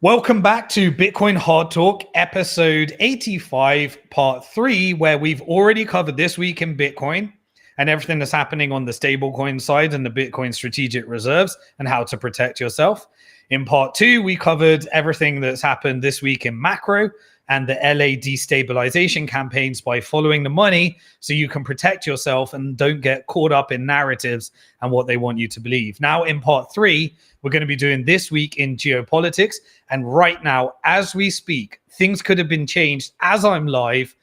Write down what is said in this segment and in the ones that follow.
Welcome back to Bitcoin Hard Talk, episode 85, part 3, where we've already covered this week in Bitcoin and everything that's happening on the stablecoin side and the Bitcoin strategic reserves and how to protect yourself. In part 2, we covered everything that's happened this week in macro and the LA destabilization campaigns by following the money so you can protect yourself and don't get caught up in narratives and what they want you to believe. Now, in part 3, we're going to be doing this week in geopolitics. And right now, as we speak, things could have been changed as I'm live.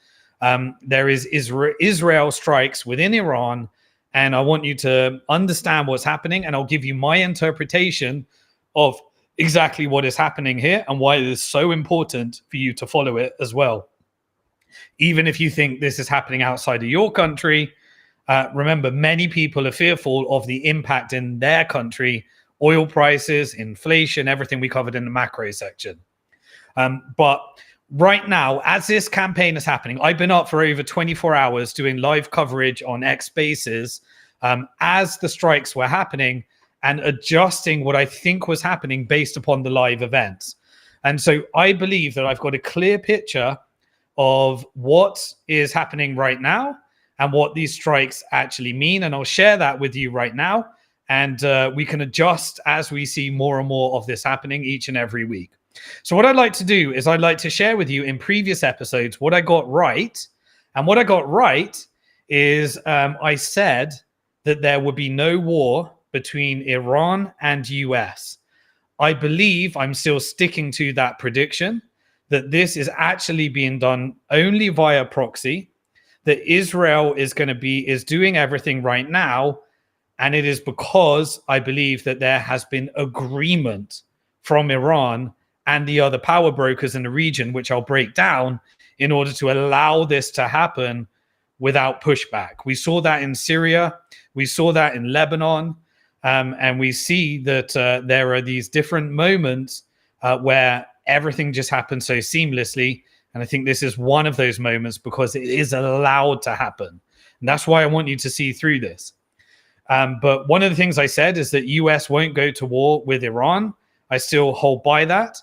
There is Israel strikes within Iran. And I want you to understand what's happening. And I'll give you my interpretation of exactly what is happening here and why it is so important for you to follow it as well. Even if you think this is happening outside of your country, remember, many people are fearful of the impact in their country. Oil prices, inflation, everything we covered in the macro section. But right now, as this campaign is happening, I've been up for over 24 hours doing live coverage on X Spaces as the strikes were happening and adjusting what I think was happening based upon the live events. And so I believe that I've got a clear picture of what is happening right now and what these strikes actually mean. And I'll share that with you right now. And we can adjust as we see more and more of this happening each and every week. So what I'd like to do is I'd like to share with you in previous episodes what I got right. And what I got right is I said that there would be no war between Iran and US. I believe I'm still sticking to that prediction, that this is actually being done only via proxy, that Israel is doing everything right now. And it is because I believe that there has been agreement from Iran and the other power brokers in the region, which I'll break down, in order to allow this to happen without pushback. We saw that in Syria. We saw that in Lebanon. And we see that there are these different moments where everything just happens so seamlessly. And I think this is one of those moments because it is allowed to happen. And that's why I want you to see through this. But one of the things I said is that US won't go to war with Iran. I still hold by that.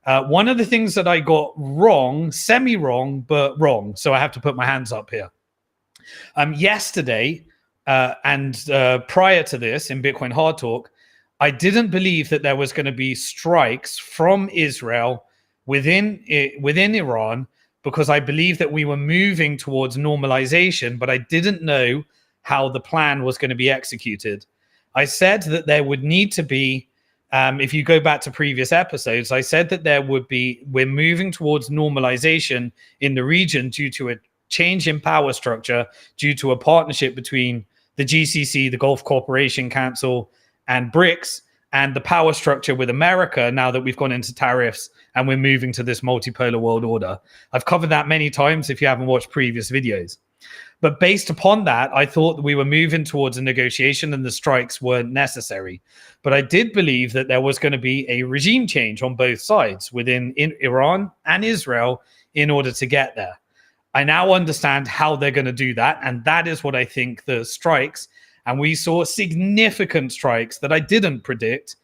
One of the things that I got wrong, semi-wrong, but wrong, so I have to put my hands up here. Yesterday and prior to this in Bitcoin Hard Talk, I didn't believe that there was going to be strikes from Israel within Iran because I believed that we were moving towards normalization, but I didn't know how the plan was going to be executed. I said that there would need to be, if you go back to previous episodes, I said that we're moving towards normalization in the region due to a change in power structure, due to a partnership between the GCC, the Gulf Cooperation Council, and BRICS, and the power structure with America now that we've gone into tariffs and we're moving to this multipolar world order. I've covered that many times if you haven't watched previous videos. But based upon that, I thought that we were moving towards a negotiation and the strikes were necessary. But I did believe that there was going to be a regime change on both sides within Iran and Israel in order to get there. I now understand how they're going to do that. And that is what I think the strikes, and we saw significant strikes that I didn't predict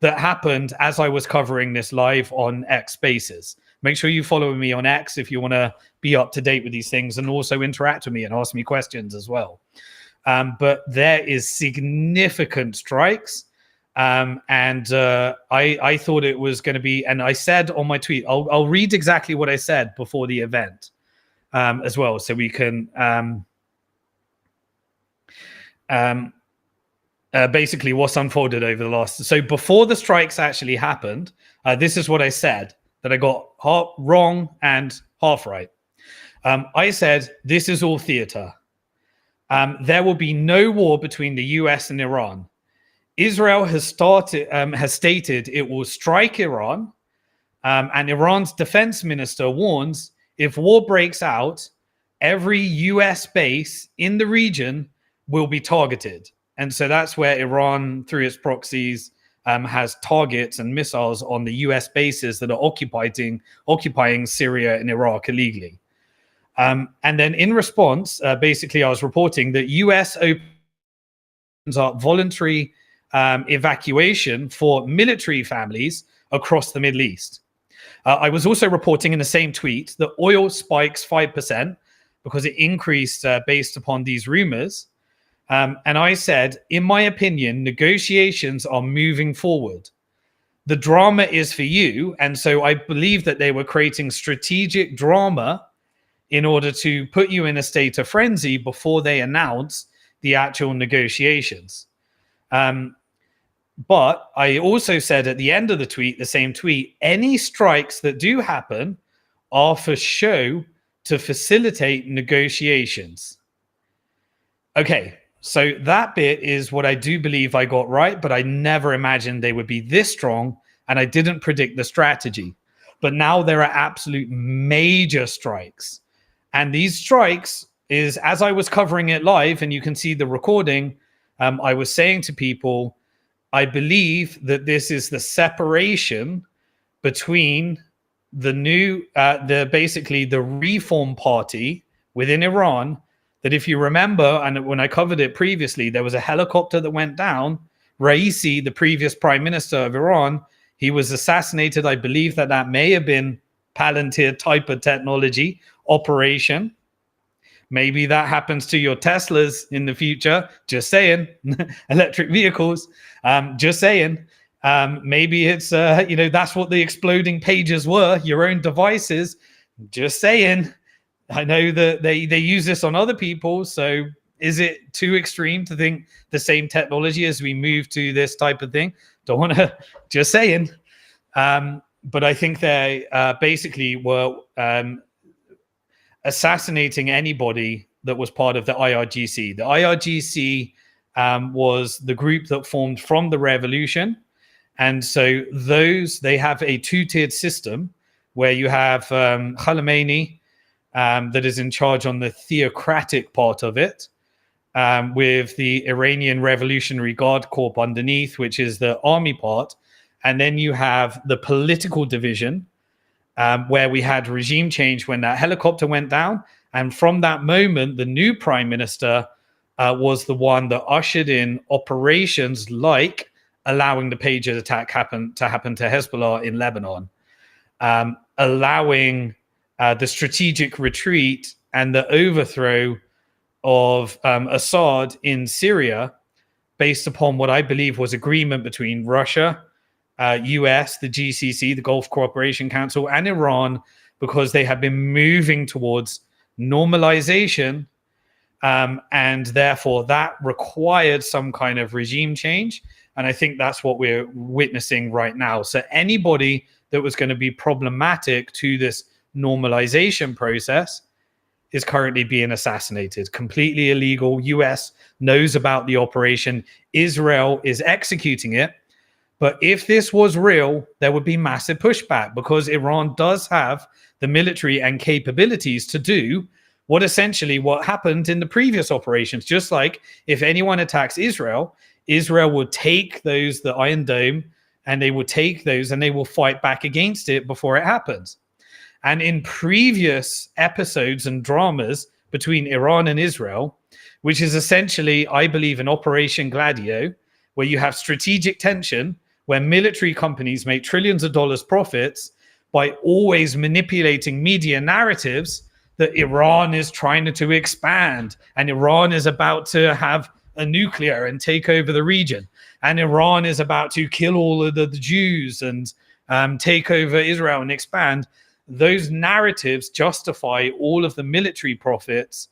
that happened as I was covering this live on X Spaces. Make sure you follow me on X if you want to be up to date with these things and also interact with me and ask me questions as well. But there is significant strikes. I thought it was going to be, and I said on my tweet, I'll read exactly what I said before the event as well, so we can basically what's unfolded over the last. So before the strikes actually happened, this is what I said that I got half wrong and half right. I said, this is all theater. There will be no war between the US and Iran. Israel has stated it will strike Iran, and Iran's defense minister warns if war breaks out, every US base in the region will be targeted. And so that's where Iran, through its proxies, has targets and missiles on the US bases that are occupying Syria and Iraq illegally. And then in response, basically I was reporting that US opens up voluntary evacuation for military families across the Middle East. I was also reporting in the same tweet that oil spikes 5% because it increased based upon these rumors. And I said, in my opinion, negotiations are moving forward. The drama is for you. And so I believe that they were creating strategic drama in order to put you in a state of frenzy before they announce the actual negotiations. But I also said at the end of the tweet, the same tweet, any strikes that do happen are for show to facilitate negotiations. Okay, so that bit is what I do believe I got right, but I never imagined they would be this strong, and I didn't predict the strategy. But now there are absolute major strikes. And these strikes is, as I was covering it live, and you can see the recording, I was saying to people, I believe that this is the separation between the new, basically the reform party within Iran, that if you remember, and when I covered it previously, there was a helicopter that went down. Raisi, the previous prime minister of Iran, he was assassinated. I believe that may have been Palantir type of technology operation. Maybe that happens to your Teslas in the future. Just saying. Electric vehicles. Just saying. Maybe it's, that's what the exploding pages were, your own devices. Just saying. I know that they use this on other people. So is it too extreme to think the same technology as we move to this type of thing? Don't want to, just saying. But I think they basically were assassinating anybody that was part of the IRGC. The IRGC was the group that formed from the revolution. And so they have a two-tiered system where you have Khamenei that is in charge on the theocratic part of it, with the Iranian Revolutionary Guard Corps underneath, which is the army part. And then you have the political division, where we had regime change when that helicopter went down. And from that moment, the new prime minister was the one that ushered in operations like allowing the pager attack to happen to Hezbollah in Lebanon, allowing the strategic retreat and the overthrow of Assad in Syria based upon what I believe was agreement between Russia, US, the GCC, the Gulf Cooperation Council, and Iran, because they have been moving towards normalization, and therefore that required some kind of regime change. And I think that's what we're witnessing right now. So anybody that was going to be problematic to this normalization process is currently being assassinated. Completely illegal. US knows about the operation. Israel is executing it. But if this was real, there would be massive pushback, because Iran does have the military and capabilities to do what happened in the previous operations. Just like if anyone attacks Israel, Israel would take the Iron Dome, and they will take those and they will fight back against it before it happens. And in previous episodes and dramas between Iran and Israel, which is essentially, I believe, an Operation Gladio, where you have strategic tension, where military companies make trillions of dollars profits by always manipulating media narratives that Iran is trying to expand, and Iran is about to have a nuclear and take over the region, and Iran is about to kill all of the Jews and take over Israel and expand. Those narratives justify all of the military profits,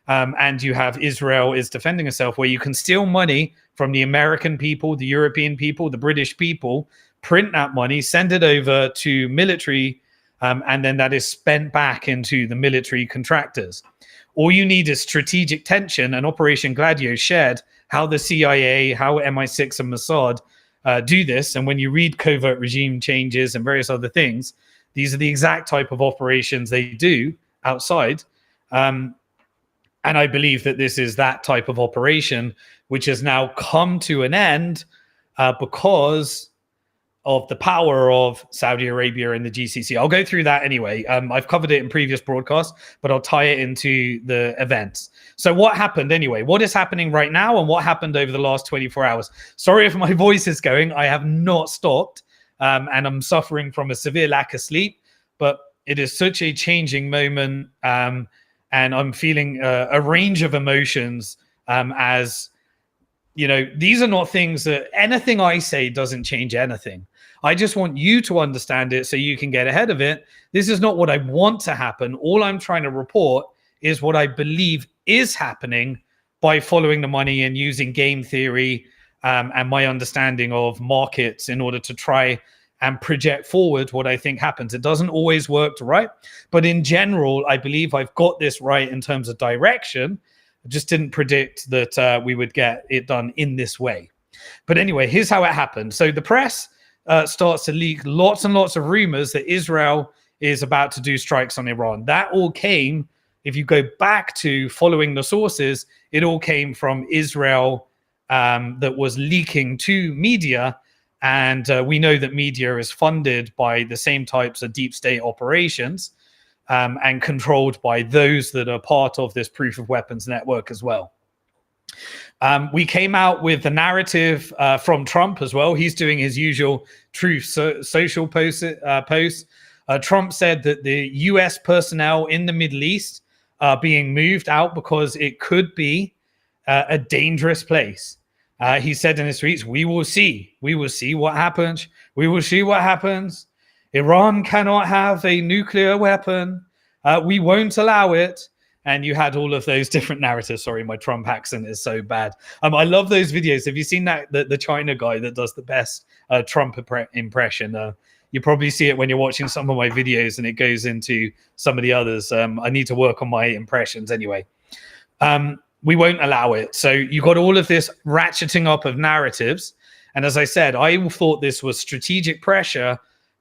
and you have Israel is defending itself, where you can steal money from the American people, the European people, the British people, print that money, send it over to military, and then that is spent back into the military contractors. All you need is strategic tension, and Operation Gladio shared how the CIA, how MI6 and Mossad do this. And when you read Covert Regime Changes and various other things, these are the exact type of operations they do outside. And I believe that this is that type of operation, which has now come to an end because of the power of Saudi Arabia and the GCC. I'll go through that anyway. I've covered it in previous broadcasts, but I'll tie it into the events. So what happened anyway? What is happening right now, and what happened over the last 24 hours? Sorry if my voice is going. I have not stopped. and I'm suffering from a severe lack of sleep. But it is such a changing moment, and I'm feeling a range of emotions as you know, these are not things that anything I say doesn't change anything. I just want you to understand it so you can get ahead of it. This is not what I want to happen. All I'm trying to report is what I believe is happening by following the money and using game theory and my understanding of markets in order to try and project forward what I think happens. It doesn't always work right, but in general, I believe I've got this right in terms of direction. I just didn't predict that we would get it done in this way. But anyway, here's how it happened. So the press starts to leak lots and lots of rumors that Israel is about to do strikes on Iran. That all came, if you go back to following the sources, it all came from Israel that was leaking to media. And we know that media is funded by the same types of deep state operations and controlled by those that are part of this proof of weapons network as well. We came out with the narrative from Trump as well. He's doing his usual truth social posts. Trump said that the US personnel in the Middle East are being moved out because it could be a dangerous place. He said in his tweets, we will see what happens. We will see what happens. Iran cannot have a nuclear weapon. We won't allow it. And you had all of those different narratives. Sorry, my Trump accent is so bad. I love those videos. Have you seen that the China guy that does the best Trump impression? You probably see it when you're watching some of my videos, and it goes into some of the others. I need to work on my impressions anyway. We won't allow it. So you got all of this ratcheting up of narratives. And as I said, I thought this was strategic pressure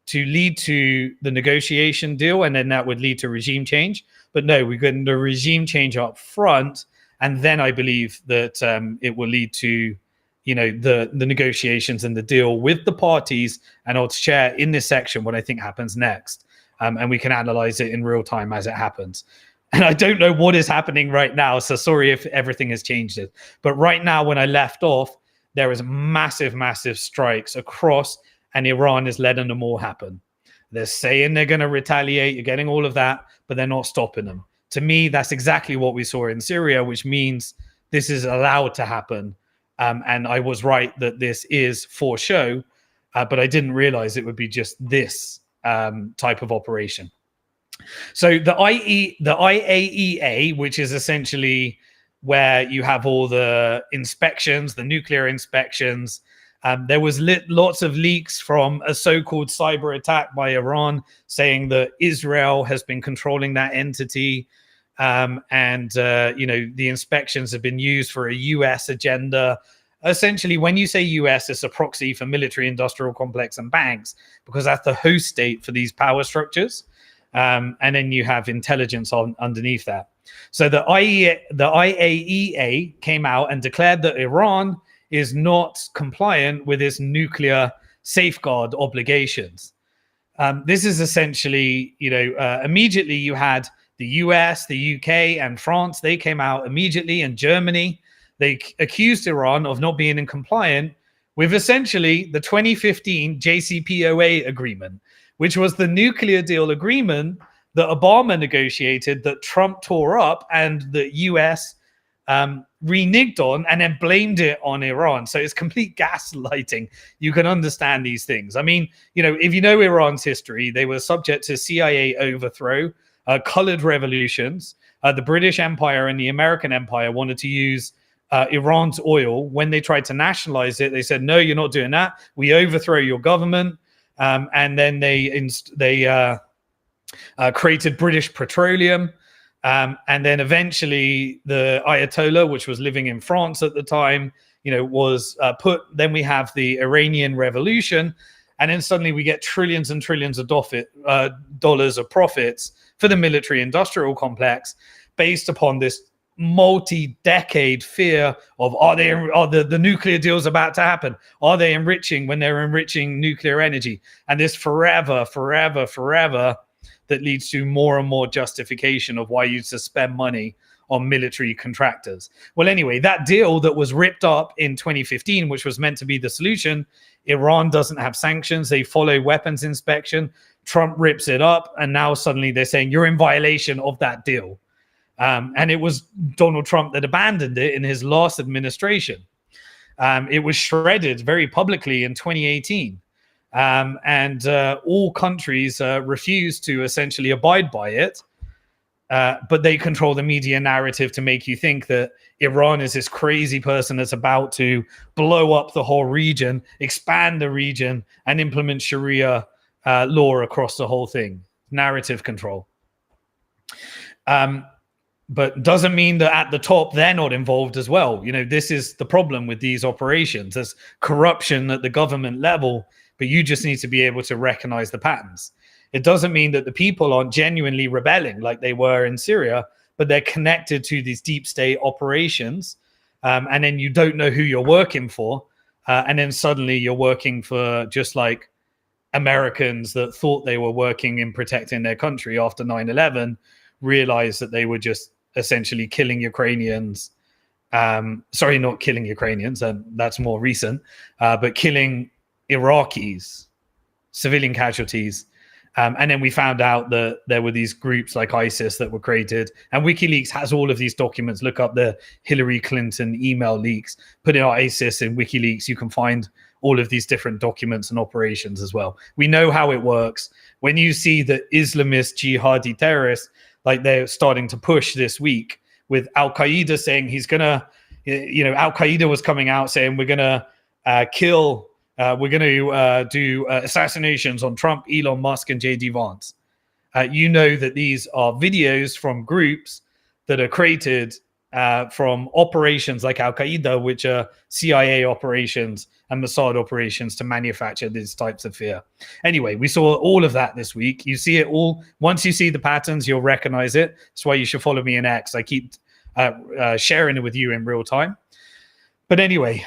to lead to the negotiation deal, and then that would lead to regime change. But no, we got the regime change up front, and then I believe that it will lead to, you know, the negotiations and the deal with the parties. And I'll share in this section what I think happens next, and we can analyze it in real time as it happens. And I don't know what is happening right now, so sorry if everything has changed it. But right now, when I left off, there is massive, massive strikes across, and Iran is letting them all happen. They're saying they're going to retaliate. You're getting all of that, but they're not stopping them. To me, that's exactly what we saw in Syria, which means this is allowed to happen. And I was right that this is for show, but I didn't realize it would be just this type of operation. So the IAEA, which is essentially where you have all the inspections, the nuclear inspections, there was lots of leaks from a so-called cyber attack by Iran saying that Israel has been controlling that entity. You know, the inspections have been used for a US agenda. Essentially, when you say US, it's a proxy for military, industrial complex, and banks, because that's the host state for these power structures. And then you have intelligence underneath that. So the IAEA came out and declared that Iran is not compliant with its nuclear safeguard obligations. This is essentially, you know, immediately you had the US, the UK, and France. They came out immediately, and Germany. They accused Iran of not being in compliant with essentially the 2015 JCPOA agreement, which was the nuclear deal agreement that Obama negotiated, that Trump tore up, and the US reneged on, and then blamed it on Iran. So it's complete gaslighting. You can understand these things. I mean, you know, if you know Iran's history, they were subject to CIA overthrow, colored revolutions. The British Empire and the American Empire wanted to use Iran's oil. When they tried to nationalize it, they said, no, you're not doing that. We overthrow your government. And then they created British Petroleum. And then eventually the Ayatollah, which was living in France at the time, you know, was put. Then we have the Iranian Revolution. And then suddenly we get trillions and trillions of dollars of profits for the military industrial complex based upon this multi-decade fear of, are the nuclear deals about to happen? Are they enriching when they're enriching nuclear energy? And this forever that leads to more and more justification of why you spend money on military contractors. Well, anyway, that deal that was ripped up in 2015, which was meant to be the solution, Iran doesn't have sanctions. They follow weapons inspection. Trump rips it up, and now suddenly they're saying you're in violation of that deal. And it was Donald Trump that abandoned it in his last administration. It was shredded very publicly in 2018. And all countries refused to essentially abide by it. But they control the media narrative to make you think that Iran is this crazy person that's about to blow up the whole region, expand the region, and implement Sharia law across the whole thing. Narrative control. But doesn't mean that at the top they're not involved as well. You know, this is the problem with these operations. There's corruption at the government level, but you just need to be able to recognize the patterns. It doesn't mean that the people aren't genuinely rebelling like they were in Syria, but they're connected to these deep state operations. And then you don't know who you're working for. And then suddenly you're working for just like Americans that thought they were working in protecting their country after 9/11, realized that they were just essentially killing Ukrainians. Sorry, not killing Ukrainians, and that's more recent, but killing Iraqis, civilian casualties. And then we found out that there were these groups like ISIS that were created, and WikiLeaks has all of these documents. Look up the Hillary Clinton email leaks, put in ISIS in WikiLeaks. You can find all of these different documents and operations as well. We know how it works. When you see the Islamist jihadi terrorists, like they're starting to push this week with Al-Qaeda saying he's going to, you know, Al-Qaeda was coming out saying we're going to kill, we're going to do assassinations on Trump, Elon Musk, and J.D. Vance. You know that these are videos from groups that are created from operations like Al-Qaeda, which are CIA operations and Mossad operations to manufacture these types of fear. Anyway, we saw all of that this week. You see it all. Once you see the patterns, you'll recognize it. That's why you should follow me in X. I keep sharing it with you in real time. But anyway,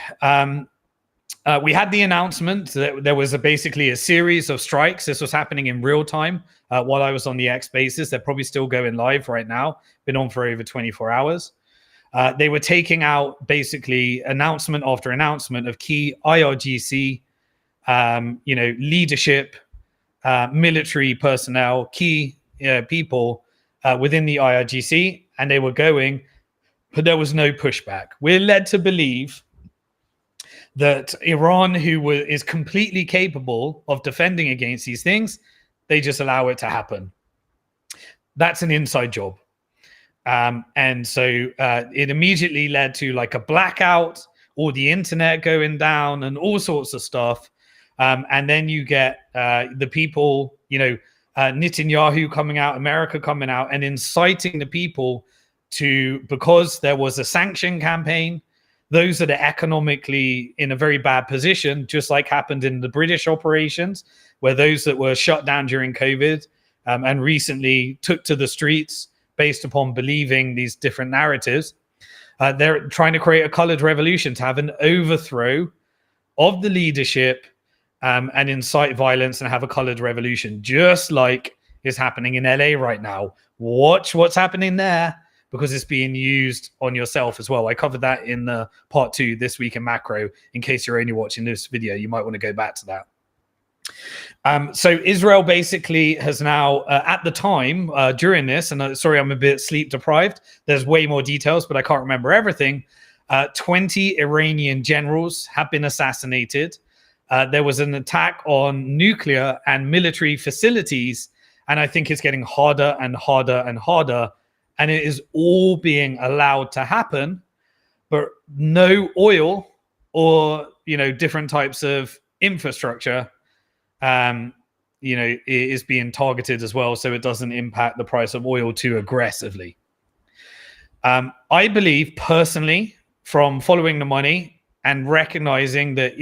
we had the announcement that there was basically a series of strikes. This was happening in real time while I was on the X Spaces. They're probably still going live right now. Been on for over 24 hours. They were taking out basically announcement after announcement of key IRGC, leadership, military personnel, key people within the IRGC, and they were going, but there was no pushback. We're led to believe that Iran, who is completely capable of defending against these things, they just allow it to happen. That's an inside job. And so it immediately led to like a blackout or the internet going down and all sorts of stuff. And then you get the people, Netanyahu coming out, America coming out and inciting the people to, because there was a sanction campaign, those that are economically in a very bad position, just like happened in the British operations, where those that were shut down during COVID and recently took to the streets based upon believing these different narratives. They're trying to create a colored revolution to have an overthrow of the leadership and incite violence and have a colored revolution, just like is happening in LA right now. Watch what's happening there, because it's being used on yourself as well. I covered that in the part 2 this week in macro. In case you're only watching this video, you might want to go back to that. So Israel basically has now, at the time during this, and sorry, I'm a bit sleep deprived. There's way more details, but I can't remember everything. 20 Iranian generals have been assassinated. There was an attack on nuclear and military facilities, and I think it's getting harder and harder and harder. And it is all being allowed to happen, but no oil or, different types of infrastructure is being targeted as well, so it doesn't impact the price of oil too aggressively. I believe personally, from following the money and recognizing that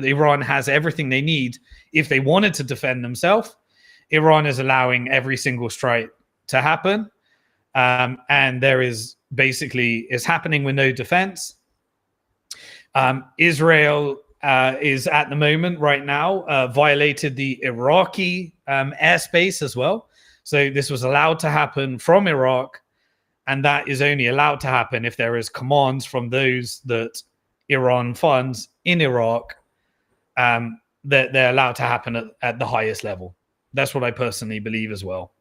Iran has everything they need if they wanted to defend themselves, Iran is allowing every single strike to happen, and there is basically is happening with no defense. Israel is at the moment right now violated the Iraqi airspace as well. So this was allowed to happen from Iraq And that is only allowed to happen if there is commands from those that Iran funds in Iraq, that they're allowed to happen at the highest level. That's what I personally believe as well.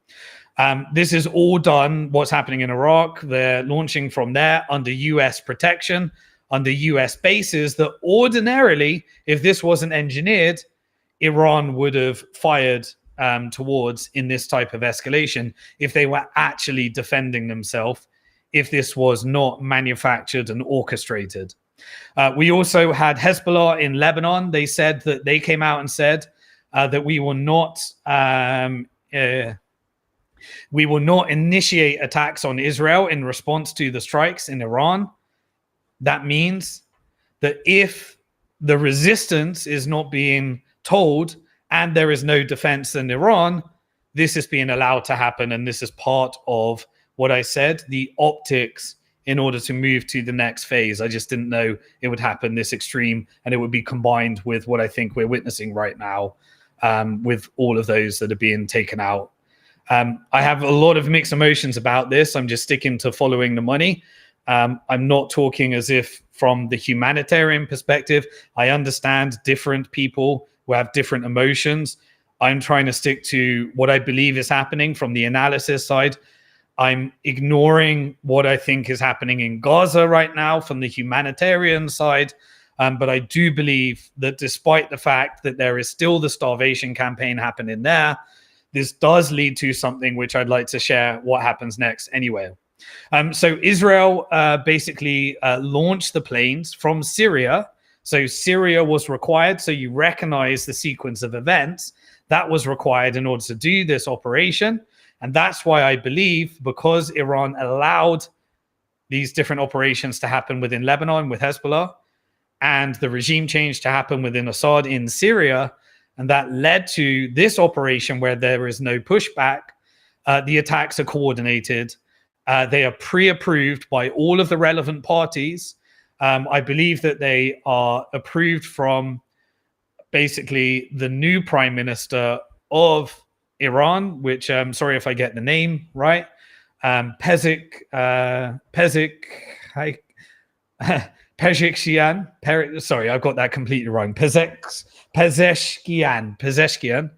This is all done, what's happening in Iraq. They're launching from there under US protection, under US bases that ordinarily, if this wasn't engineered, Iran would have fired towards in this type of escalation if they were actually defending themselves, if this was not manufactured and orchestrated. We also had Hezbollah in Lebanon. They said that they came out and said that we will not initiate attacks on Israel in response to the strikes in Iran. That means that if the resistance is not being told and there is no defense in Iran, this is being allowed to happen. And this is part of what I said, the optics in order to move to the next phase. I just didn't know it would happen this extreme, and it would be combined with what I think we're witnessing right now, with all of those that are being taken out. I have a lot of mixed emotions about this. I'm just sticking to following the money. I'm not talking as if from the humanitarian perspective. I understand different people who have different emotions. I'm trying to stick to what I believe is happening from the analysis side. I'm ignoring what I think is happening in Gaza right now from the humanitarian side. But I do believe that despite the fact that there is still the starvation campaign happening there, this does lead to something which I'd like to share what happens next anyway. So Israel basically launched the planes from Syria. So Syria was required. So you recognize the sequence of events that was required in order to do this operation. And that's why I believe, because Iran allowed these different operations to happen within Lebanon with Hezbollah, and the regime change to happen within Assad in Syria, and that led to this operation where there is no pushback. The attacks are coordinated. They are pre-approved by all of the relevant parties. I believe that they are approved from basically the new prime minister of Iran, which sorry if I get the name right, Pezeshkian. Sorry, I've got that completely wrong. Pezeshkian.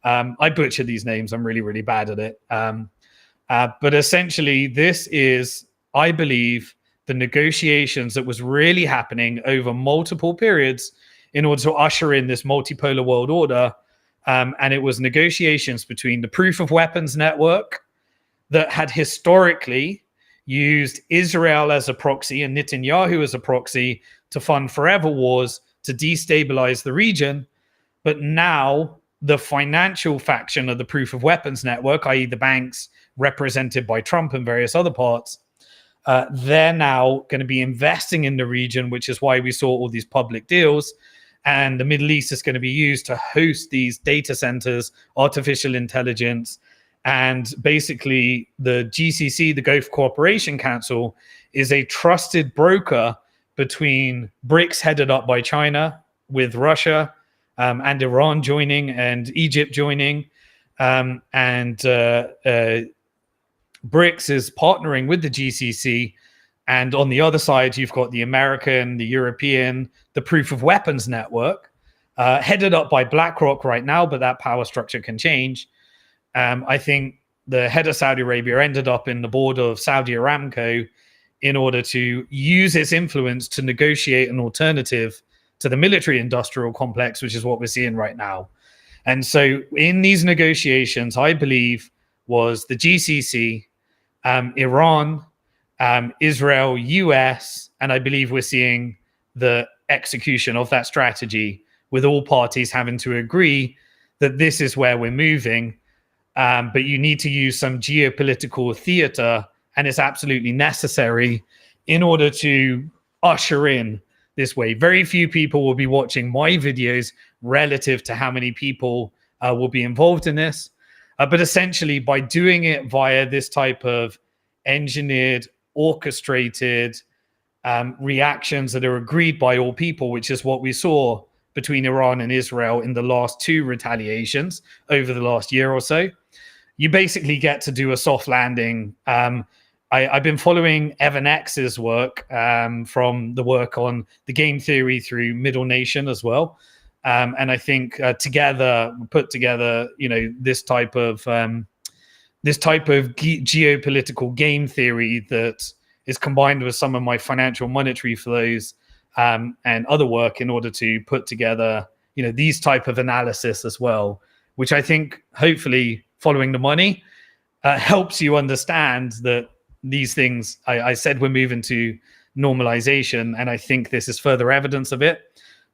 I butcher these names. I'm really, really bad at it. But essentially, this is, I believe, the negotiations that was really happening over multiple periods in order to usher in this multipolar world order. And it was negotiations between the Proof of Weapons Network that had historically used Israel as a proxy and Netanyahu as a proxy to fund forever wars to destabilize the region. But now the financial faction of the Proof of Weapons Network, i.e. the banks represented by Trump and various other parts, they're now going to be investing in the region, which is why we saw all these public deals. And the Middle East is going to be used to host these data centers, artificial intelligence. And basically, the GCC, the Gulf Cooperation Council, is a trusted broker between BRICS, headed up by China, with Russia and Iran joining, and Egypt joining. BRICS is partnering with the GCC. And on the other side, you've got the American, the European, the Proof of Weapons Network, headed up by BlackRock right now, but that power structure can change. I think the head of Saudi Arabia ended up in the board of Saudi Aramco in order to use its influence to negotiate an alternative to the military-industrial complex, which is what we're seeing right now. And so in these negotiations, I believe, was the GCC, Iran, Israel, US, and I believe we're seeing the execution of that strategy with all parties having to agree that this is where we're moving. But you need to use some geopolitical theater, and it's absolutely necessary in order to usher in this way. Very few people will be watching my videos relative to how many people will be involved in this. But essentially, by doing it via this type of engineered, orchestrated reactions that are agreed by all people, which is what we saw between Iran and Israel in the last two retaliations over the last year or so, you basically get to do a soft landing I've been following Evan X's work from the work on the game theory through Middle Nation as well. And I think put together, this type of geopolitical game theory that is combined with some of my financial monetary flows and other work in order to put together, these type of analysis as well, which I think hopefully following the money helps you understand that these things, I said we're moving to normalization, and I think this is further evidence of it.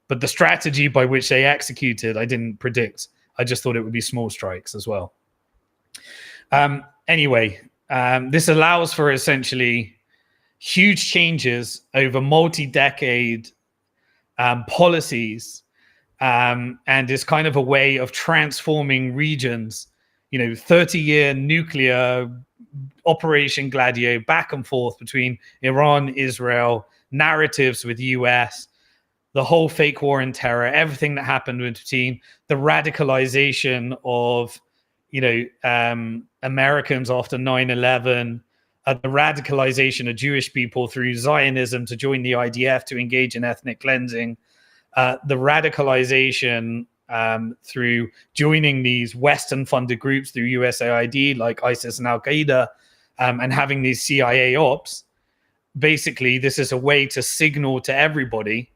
But the strategy by which they executed, I didn't predict. I just thought it would be small strikes as well. Anyway, this allows for essentially huge changes over multi-decade policies, and is kind of a way of transforming regions. 30-year nuclear Operation Gladio, back and forth between Iran, Israel, narratives with US, the whole fake war and terror, everything that happened between the radicalization of, Americans after 9/11, the radicalization of Jewish people through Zionism to join the IDF to engage in ethnic cleansing, the radicalization through joining these Western-funded groups through USAID like ISIS and Al-Qaeda, and having these CIA ops. Basically, this is a way to signal to everybody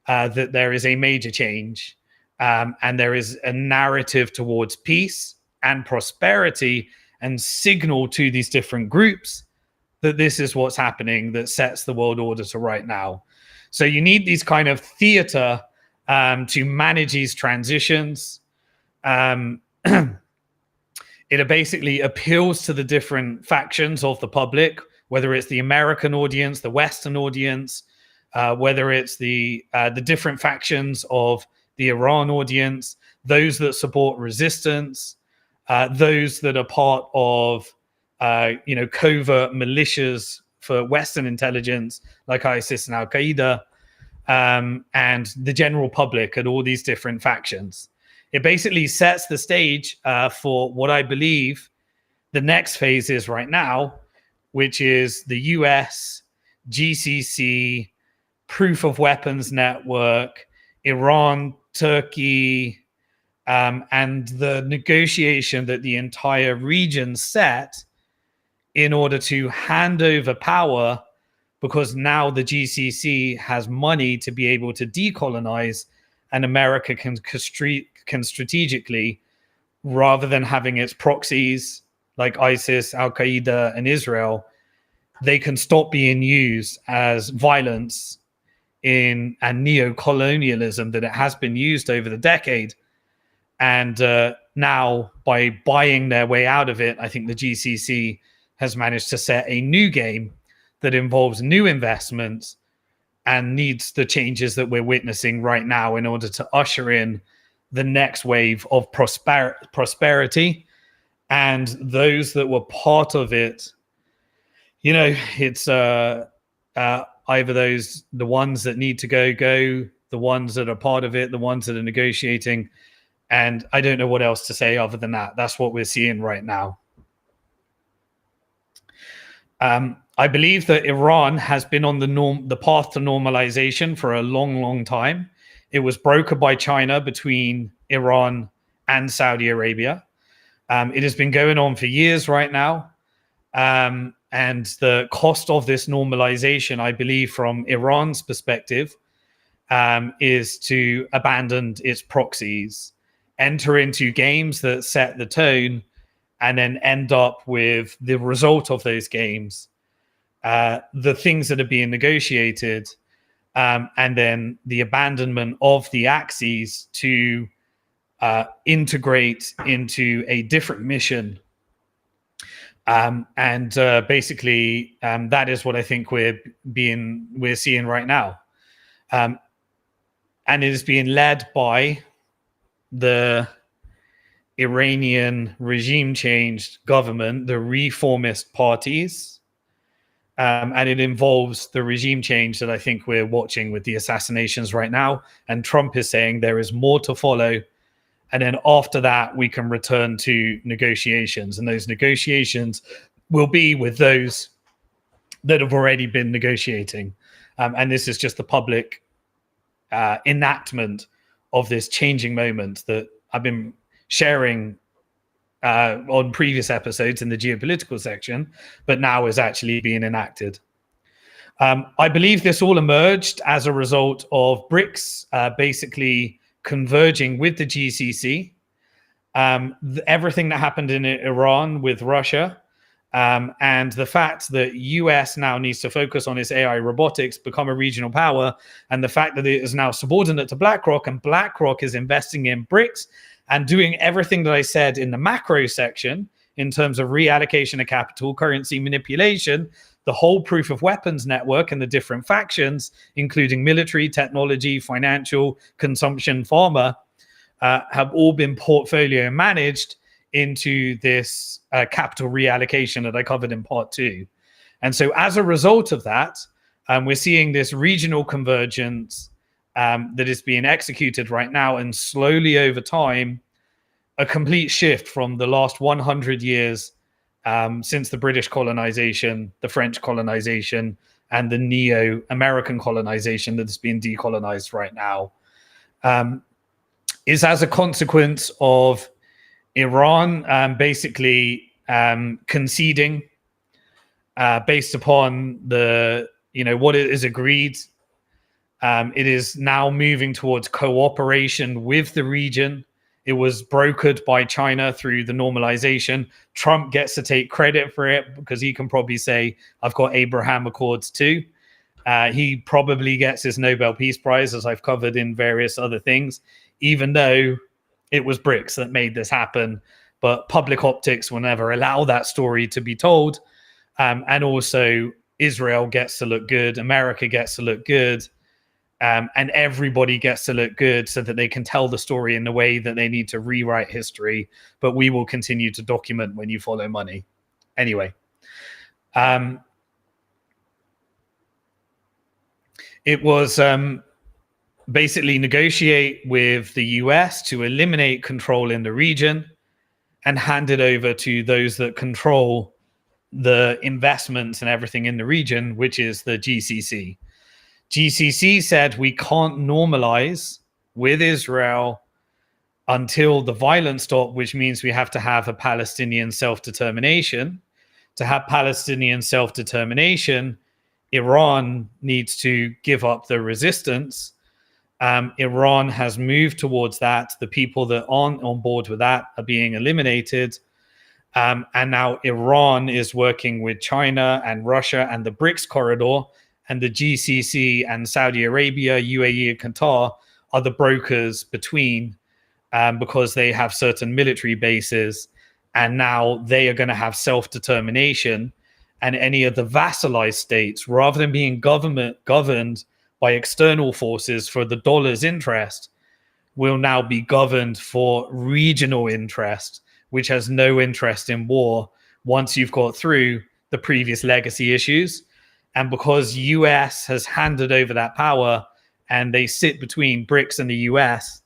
that there is a major change, and there is a narrative towards peace and prosperity, and signal to these different groups that this is what's happening that sets the world order to right now. So you need these kind of theater to manage these transitions. It basically appeals to the different factions of the public, whether it's the American audience, the Western audience, whether it's the different factions of the Iran audience, those that support resistance, those that are part of covert militias for Western intelligence like ISIS and Al-Qaeda, and the general public and all these different factions. It basically sets the stage for what I believe the next phase is right now, which is the US, GCC, proof of weapons network, Iran, Turkey, and the negotiation that the entire region set in order to hand over power, because now the GCC has money to be able to decolonize, and America can strategically, rather than having its proxies like ISIS, Al-Qaeda, and Israel, they can stop being used as violence and neo-colonialism that it has been used over the decade. And now, by buying their way out of it, I think the GCC has managed to set a new game that involves new investments and needs the changes that we're witnessing right now in order to usher in the next wave of prosperity. And those that were part of it, it's either the ones that need to go, the ones that are part of it, the ones that are negotiating. And I don't know what else to say other than that. That's what we're seeing right now. I believe that Iran has been on the path to normalization for a long, long time. It was brokered by China between Iran and Saudi Arabia. It has been going on for years right now. And the cost of this normalization, I believe, from Iran's perspective, is to abandon its proxies, enter into games that set the tone, and then end up with the result of those games, the things that are being negotiated, and then the abandonment of the axes to integrate into a different mission. Basically, that is what I think we're seeing right now. And it is being led by the Iranian regime changed government, the reformist parties, and it involves the regime change that I think we're watching with the assassinations right now. And Trump is saying there is more to follow, and then after that we can return to negotiations, and those negotiations will be with those that have already been negotiating. And this is just the public enactment of this changing moment that I've been sharing on previous episodes in the geopolitical section, but now is actually being enacted. I believe this all emerged as a result of BRICS basically converging with the GCC. Everything that happened in Iran with Russia, and the fact that US now needs to focus on its AI robotics, become a regional power, and the fact that it is now subordinate to BlackRock, and BlackRock is investing in BRICS and doing everything that I said in the macro section in terms of reallocation of capital, currency manipulation, the whole proof of weapons network and the different factions, including military, technology, financial, consumption, pharma, have all been portfolio managed into this capital reallocation that I covered in part 2. And so as a result of that, we're seeing this regional convergence that is being executed right now, and slowly over time, a complete shift from the last 100 years since the British colonization, the French colonization, and the neo-American colonization that is being decolonized right now, is as a consequence of Iran basically conceding based upon the what it is agreed. It is now moving towards cooperation with the region. It was brokered by China through the normalization. Trump gets to take credit for it because he can probably say, I've got Abraham Accords too. He probably gets his Nobel Peace Prize, as I've covered in various other things, even though it was BRICS that made this happen. But public optics will never allow that story to be told. And also Israel gets to look good. America gets to look good. And everybody gets to look good so that they can tell the story in the way that they need to rewrite history. But we will continue to document when you follow money. Anyway. It was basically negotiate with the US to eliminate control in the region and hand it over to those that control the investments and everything in the region, which is the GCC. GCC said we can't normalize with Israel until the violence stops, which means we have to have a Palestinian self-determination. To have Palestinian self-determination, Iran needs to give up the resistance. Iran has moved towards that. The people that aren't on board with that are being eliminated. And now Iran is working with China and Russia and the BRICS corridor, and the GCC and Saudi Arabia, UAE, and Qatar are the brokers between, because they have certain military bases, and now they are going to have self-determination. And any of the vassalized states, rather than being governed by external forces for the dollar's interest, will now be governed for regional interest, which has no interest in war once you've got through the previous legacy issues. And because US has handed over that power and they sit between BRICS and the US,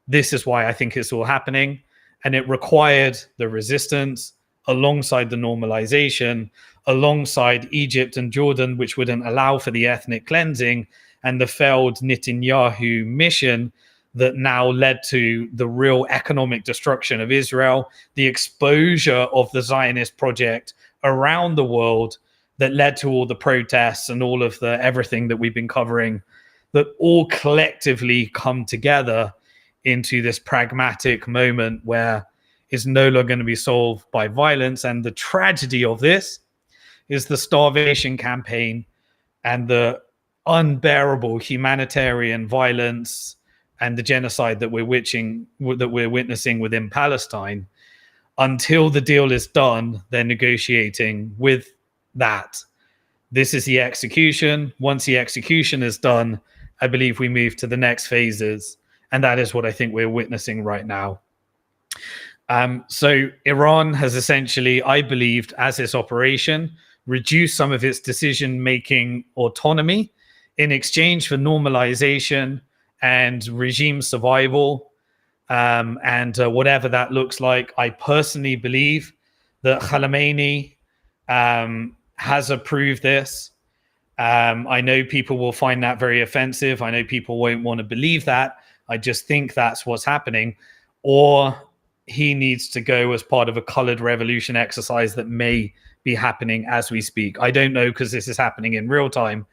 this is why I think it's all happening. And it required the resistance alongside the normalization, alongside Egypt and Jordan, which wouldn't allow for the ethnic cleansing, and the failed Netanyahu mission that now led to the real economic destruction of Israel, the exposure of the Zionist project around the world that led to all the protests and all of the everything that we've been covering, that all collectively come together into this pragmatic moment where it's no longer going to be solved by violence. And the tragedy of this is the starvation campaign and the unbearable humanitarian violence and the genocide that we're witnessing within Palestine. Until the deal is done, they're negotiating with that. This is the execution. Once the execution is done, I believe we move to the next phases. And that is what I think we're witnessing right now. So Iran has essentially, I believed, as its operation, reduced some of its decision-making autonomy in exchange for normalization and regime survival, and whatever that looks like. I personally believe that Khamenei has approved this. I know people will find that very offensive. I know people won't want to believe that. I just think that's what's happening. Or he needs to go as part of a colored revolution exercise that may be happening as we speak. I don't know, because this is happening in real time.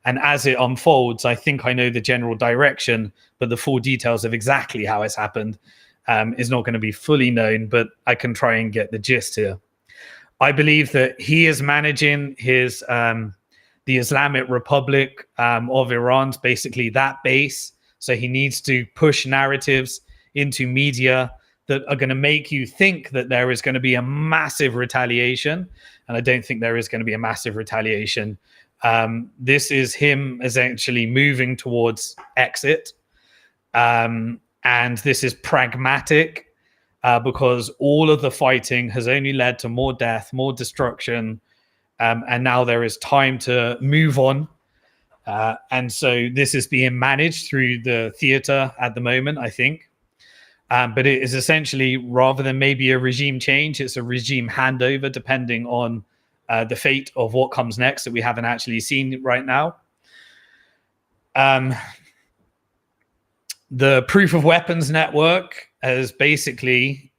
And as it unfolds, I think I know the general direction, but the full details of exactly how it's happened is not going to be fully known, but I can try and get the gist here. I believe that he is managing his the Islamic Republic of Iran's basically that base. So he needs to push narratives into media that are going to make you think that there is going to be a massive retaliation. And I don't think there is going to be a massive retaliation. This is him essentially moving towards exit. And this is pragmatic because all of the fighting has only led to more death, more destruction. And now there is time to move on. And so this is being managed through the theater at the moment, I think. But it is essentially, rather than maybe a regime change, it's a regime handover, depending on the fate of what comes next that we haven't actually seen right now. The proof of weapons network is basically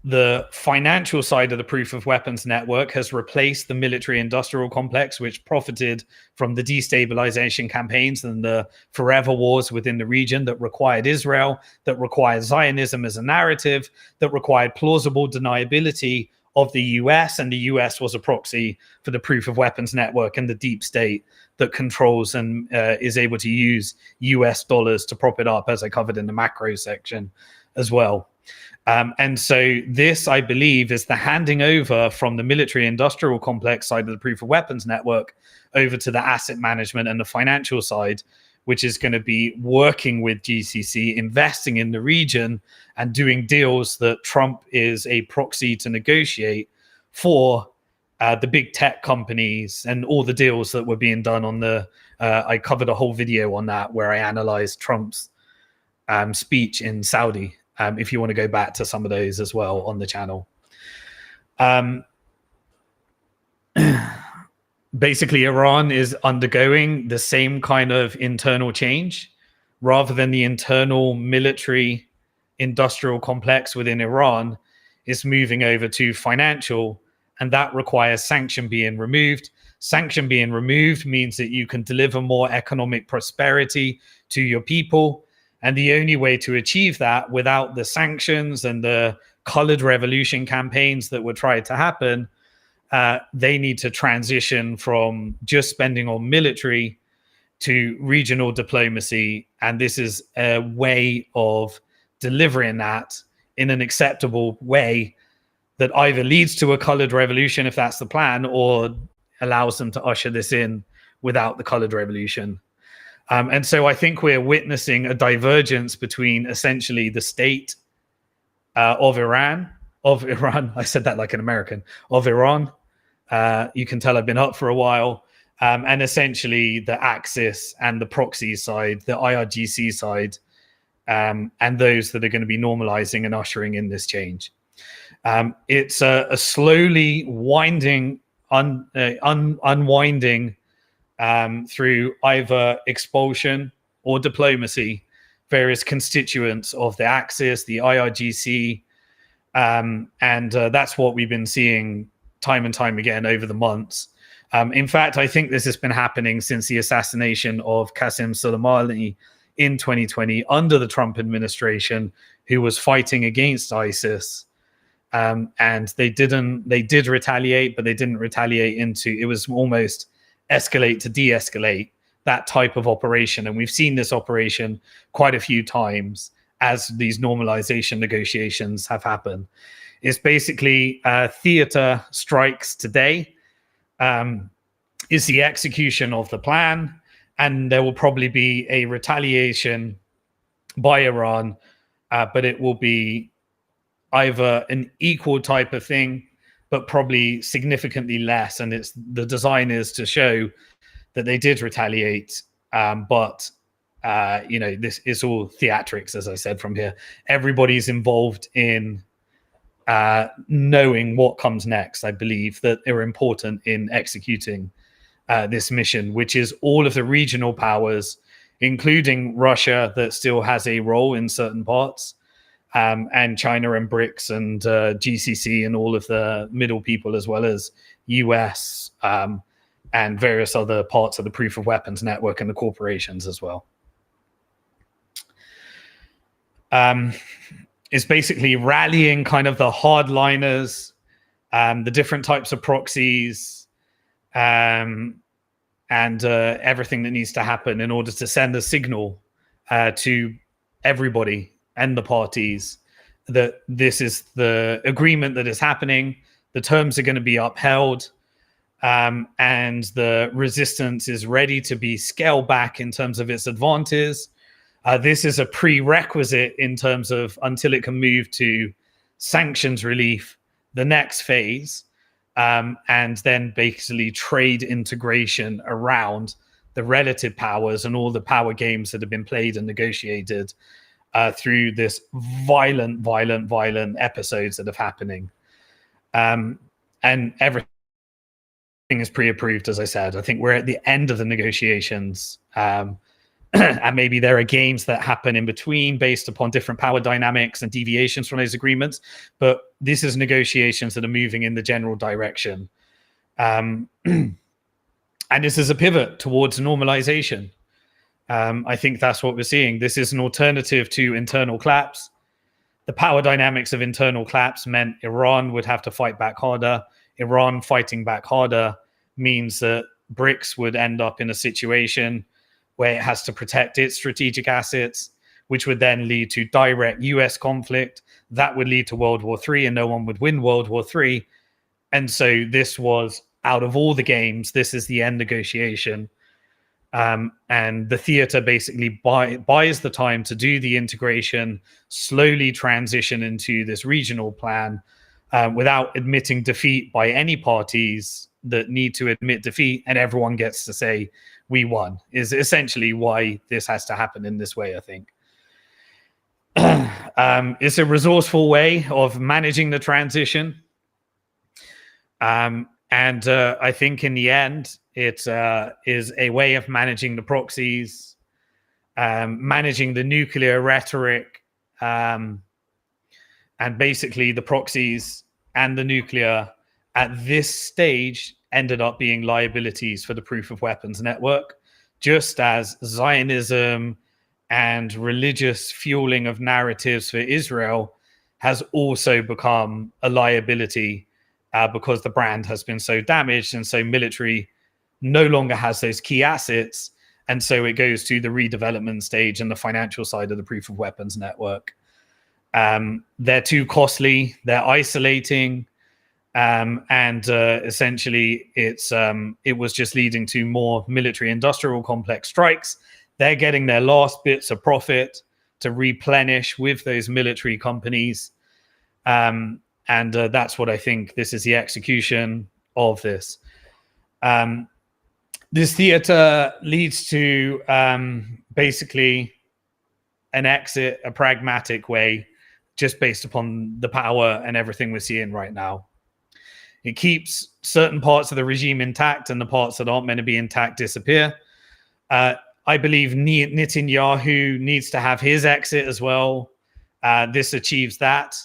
the financial side of the proof of weapons network has replaced the military industrial complex, which profited from the destabilization campaigns and the forever wars within the region that required Israel, that required Zionism as a narrative, that required plausible deniability of the US. And the US was a proxy for the proof of weapons network and the deep state that controls and is able to use US dollars to prop it up, as I covered in the macro section as well. And so this, I believe, is the handing over from the military industrial complex side of the proof of weapons network over to the asset management and the financial side, which is going to be working with GCC, investing in the region and doing deals that Trump is a proxy to negotiate for the big tech companies and all the deals that were being done on the I covered a whole video on that where I analyzed Trump's speech in Saudi. If you want to go back to some of those as well on the channel. Basically, Iran is undergoing the same kind of internal change. Rather than the internal military industrial complex within Iran, is moving over to financial, and that requires sanction being removed. Sanction being removed means that you can deliver more economic prosperity to your people. And the only way to achieve that without the sanctions and the colored revolution campaigns that were trying to happen, they need to transition from just spending on military to regional diplomacy. And this is a way of delivering that in an acceptable way that either leads to a colored revolution, if that's the plan, or allows them to usher this in without the colored revolution. And so I think we're witnessing a divergence between essentially the state of Iran. I said that like an American, of Iran. You can tell I've been up for a while. And essentially the Axis and the proxy side, the IRGC side, and those that are going to be normalizing and ushering in this change. It's a slowly winding, unwinding through either expulsion or diplomacy, various constituents of the Axis, the IRGC, and that's what we've been seeing time and time again over the months. In fact, I think this has been happening since the assassination of Qasem Soleimani in 2020 under the Trump administration, who was fighting against ISIS. And they did retaliate, but they didn't retaliate into, it was almost escalate to de-escalate, that type of operation. And we've seen this operation quite a few times as these normalization negotiations have happened. It's basically theater strikes today, is the execution of the plan, and there will probably be a retaliation by Iran, but it will be either an equal type of thing, but probably significantly less. And it's the design is to show that they did retaliate, but this is all theatrics, as I said from here. Everybody's involved in knowing what comes next. I believe that are important in executing this mission, which is all of the regional powers, including Russia, that still has a role in certain parts, and China and BRICS and GCC and all of the middle people, as well as US and various other parts of the proof of weapons network and the corporations as well. Is basically rallying kind of the hardliners, the different types of proxies, and everything that needs to happen in order to send a signal to everybody and the parties that this is the agreement that is happening, the terms are going to be upheld, and the resistance is ready to be scaled back in terms of its advances. This is a prerequisite in terms of until it can move to sanctions relief, the next phase, and then basically trade integration around the relative powers and all the power games that have been played and negotiated through this violent episodes that are happening. And everything is pre-approved, as I said. I think we're at the end of the negotiations. And maybe there are games that happen in between based upon different power dynamics and deviations from those agreements. But this is negotiations that are moving in the general direction. And this is a pivot towards normalization. I think that's what we're seeing. This is an alternative to internal collapse. The power dynamics of internal collapse meant Iran would have to fight back harder. Iran fighting back harder means that BRICS would end up in a situation where it has to protect its strategic assets, which would then lead to direct US conflict. That would lead to World War III, and no one would win World War III. And so this was, out of all the games, this is the end negotiation. And the theater basically buys the time to do the integration, slowly transition into this regional plan without admitting defeat by any parties that need to admit defeat, and everyone gets to say, we won, is essentially why this has to happen in this way, I think. It's a resourceful way of managing the transition. And I think in the end, it is a way of managing the proxies, managing the nuclear rhetoric, and basically the proxies and the nuclear at this stage ended up being liabilities for the proof of weapons network, just as Zionism and religious fueling of narratives for Israel has also become a liability because the brand has been so damaged, and so military no longer has those key assets, and so it goes to the redevelopment stage and the financial side of the proof of weapons network. They're too costly, they're isolating, and essentially it was just leading to more military industrial complex strikes. They're getting their last bits of profit to replenish with those military companies, and that's what I think. This is the execution of this. This theater leads to basically an exit, a pragmatic way, just based upon the power and everything we're seeing right now. It keeps certain parts of the regime intact, and the parts that aren't meant to be intact disappear. I believe Netanyahu needs to have his exit as well. This achieves that.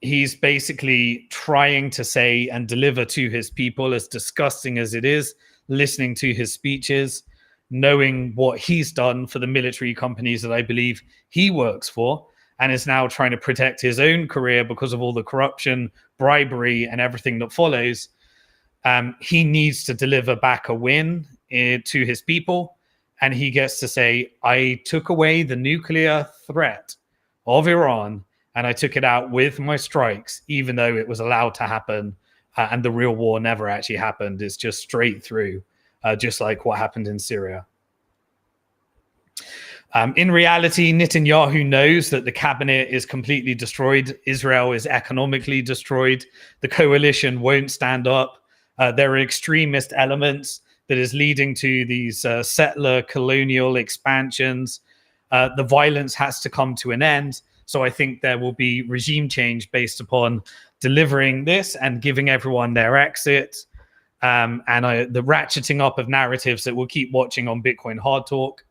He's basically trying to say and deliver to his people, as disgusting as it is, listening to his speeches, knowing what he's done for the military companies that I believe he works for, and is now trying to protect his own career because of all the corruption, bribery, and everything that follows. He needs to deliver back a win to his people, and he gets to say, I took away the nuclear threat of Iran, and I took it out with my strikes, even though it was allowed to happen, and the real war never actually happened. It's just straight through, just like what happened in Syria. In reality, Netanyahu knows that the cabinet is completely destroyed. Israel is economically destroyed. The coalition won't stand up. There are extremist elements that is leading to these settler colonial expansions. The violence has to come to an end. So I think there will be regime change based upon delivering this and giving everyone their exit. And the ratcheting up of narratives that we'll keep watching on Bitcoin Hard Talk.